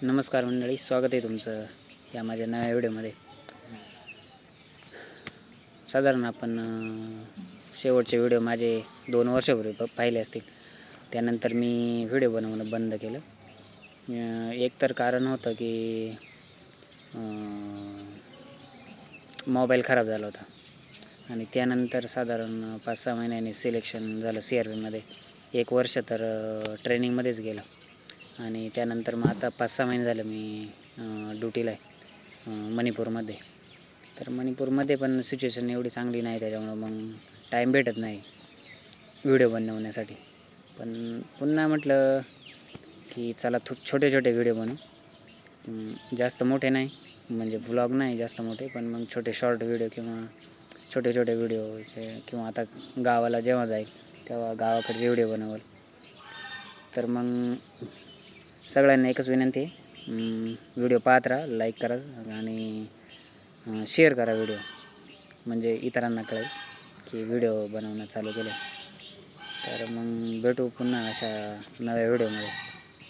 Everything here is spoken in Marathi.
नमस्कार मंडळी, स्वागत आहे तुमचं या माझ्या नव्या व्हिडिओमध्ये. साधारण आपण शेवटचे व्हिडिओ माझे 2 वर्षापूर्वी पाहिले असतील. त्यानंतर मी व्हिडिओ बनवणं बंद केलं. एक तर कारण होतं की मोबाईल खराब झाला होता आणि त्यानंतर साधारण 5-6 महिन्यांनी सिलेक्शन झालं CRPमध्ये. 1 वर्ष तर ट्रेनिंगमध्येच गेलं आणि त्यानंतर मग आता 5-6 महिने झालं मी ड्युटीला आहे मणिपूरमध्ये. तर मणिपूरमध्ये पण सिच्युएशन एवढी चांगली नाही, त्याच्यामुळं मग टाईम भेटत नाही व्हिडिओ बनवण्यासाठी. पण पुन्हा म्हटलं की चला छोटे छोटे व्हिडिओ बनवू, जास्त मोठे नाही, म्हणजे व्लॉग नाही जास्त मोठे, पण मग छोटे शॉर्ट व्हिडिओ किंवा छोटे छोटे व्हिडिओचे, किंवा आता गावाला जेव्हा जाईल तेव्हा गावाकडचे व्हिडिओ बनवल. तर मग सगळ्यांना एकच विनंती आहे, व्हिडिओ पाहत राहा, लाईक करा आणि शेअर करा व्हिडिओ, म्हणजे इतरांना कळेल की व्हिडिओ बनवणं चालू केलं. तर मग भेटू पुन्हा अशा नव्या व्हिडिओमध्ये.